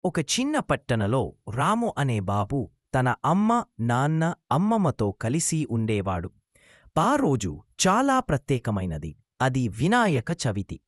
ఒక చిన్న పట్టణంలో రాము అనే బాబు తన అమ్మ, నాన్న, అమ్మమ్మతో కలిసి ఉండేవాడు. ఆ రోజు చాలా ప్రత్యేకమైనది. అది వినాయక చవితి.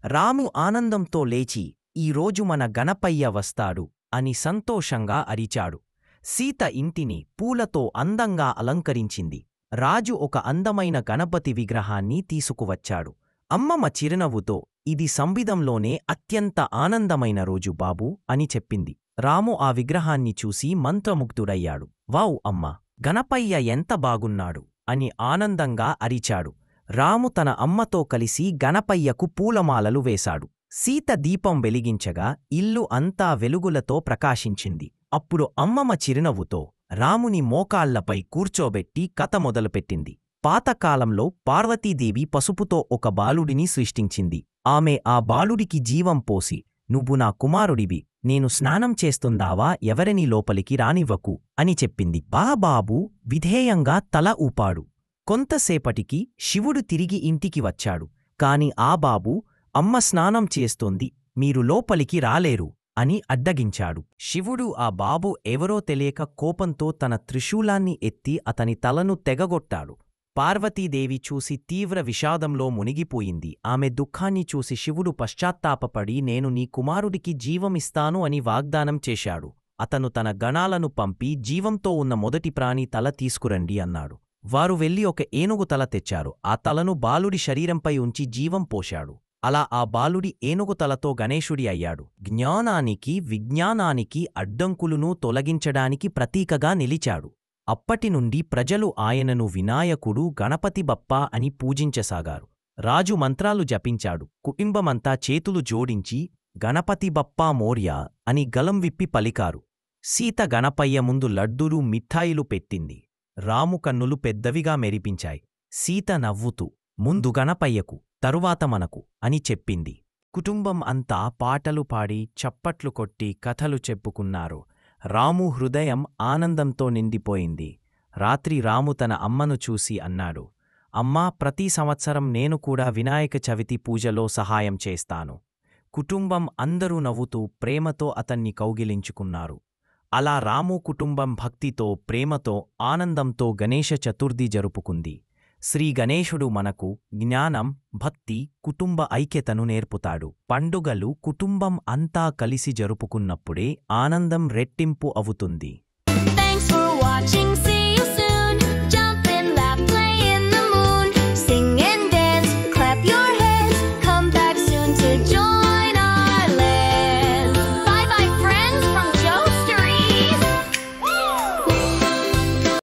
రాము ఆనందంతో లేచి, "ఈరోజు మన గణపయ్య వస్తాడు" అని సంతోషంగా అరిచాడు. సీత ఇంటిని పూలతో అందంగా అలంకరించింది. రాజు ఒక అందమైన గణపతి విగ్రహాన్ని తీసుకువచ్చాడు. అమ్మమ్మ చిరునవ్వుతో, "ఇది సంవిధంలోనే అత్యంత ఆనందమైన రోజు బాబూ" అని చెప్పింది. రాము ఆ విగ్రహాన్ని చూసి మంత్రముగ్ధుడయ్యాడు. "వావ్ అమ్మా, గణపయ్య ఎంత బాగున్నాడు" అని ఆనందంగా అరిచాడు. రాము తన అమ్మతో కలిసి గణపయ్యకు పూలమాలలు వేశాడు. సీత దీపం వెలిగించగా ఇల్లు అంతా వెలుగులతో ప్రకాశించింది. అప్పుడు అమ్మమ్మ చిరునవ్వుతో రాముని మోకాళ్లపై కూర్చోబెట్టి కథ మొదలుపెట్టింది. పాతకాలంలో పార్వతీదేవి పసుపుతో ఒక బాలుడిని సృష్టించింది. ఆమె ఆ బాలుడికి జీవం పోసి, "నువ్వు నా కుమారుడివి, నేను స్నానం చేస్తుందావా, ఎవరినీ లోపలికి రానివ్వకు" అని చెప్పింది. బాబు విధేయంగా తల ఊపాడు. కొంతసేపటికి శివుడు తిరిగి ఇంటికి వచ్చాడు. కాని ఆ బాబు, "అమ్మ స్నానం చేస్తోంది, మీరు లోపలికి రాలేరు" అని అడ్డగించాడు. శివుడు ఆ బాబు ఎవరో తెలియక కోపంతో తన త్రిశూలాన్ని ఎత్తి అతని తలను తెగగొట్టాడు. పార్వతీదేవి చూసి తీవ్ర విషాదంలో మునిగిపోయింది. ఆమె దుఃఖాన్ని చూసి శివుడు పశ్చాత్తాపపడి, "నేను నీ కుమారుడికి జీవమిస్తాను" అని వాగ్దానం చేశాడు. అతను తన గణాలను పంపి, "జీవంతో ఉన్న మొదటి ప్రాణి తల తీసుకురండి" అన్నాడు. వారు వెళ్లి ఒక ఏనుగు తల తెచ్చారు. ఆ తలను బాలుడి శరీరంపై ఉంచి జీవం పోశాడు. అలా ఆ బాలుడి ఏనుగు తలతో గణేశుడి అయ్యాడు. జ్ఞానానికి, విజ్ఞానానికి అడ్డంకులను తొలగించడానికి ప్రతీకగా నిలిచాడు. అప్పటినుండి ప్రజలు ఆయనను వినాయకుడు, గణపతి బప్పా అని పూజించసాగారు. రాజు మంత్రాలు జపించాడు. కుటుంబమంతా చేతులు జోడించి, "గణపతి బప్పా మోర్య" అని గలం విప్పి పలికారు. సీత గణపయ్య ముందు లడ్డూలు, మిఠాయిలు పెట్టింది. రాము కన్నులు పెద్దవిగా మెరిపించాయి. సీత నవ్వుతూ, "ముందు గణపయ్యకు, తరువాత మనకు" అని చెప్పింది. కుటుంబం అంతా పాటలు పాడి, చప్పట్లు కొట్టి కథలు చెప్పుకున్నారు. రాము హృదయం ఆనందంతో నిండిపోయింది. రాత్రి రాము తన అమ్మను చూసి అన్నాడు, "అమ్మా, ప్రతి సంవత్సరం నేను కూడా వినాయక చవితి పూజలో సహాయం చేస్తాను." కుటుంబం అందరూ నవ్వుతూ ప్రేమతో అతన్ని కౌగిలించుకున్నారు. అలా రాము కుటుంబం భక్తితో, ప్రేమతో, ఆనందంతో గణేశ చతుర్థి జరుపుకుంది. శ్రీ గణేశుడు మనకు జ్ఞానం, భక్తి, కుటుంబ ఐక్యతను నేర్పుతాడు. పండుగలు కుటుంబం అంతా కలిసి జరుపుకున్నప్పుడే ఆనందం రెట్టింపు అవుతుంది. Thanks for watching.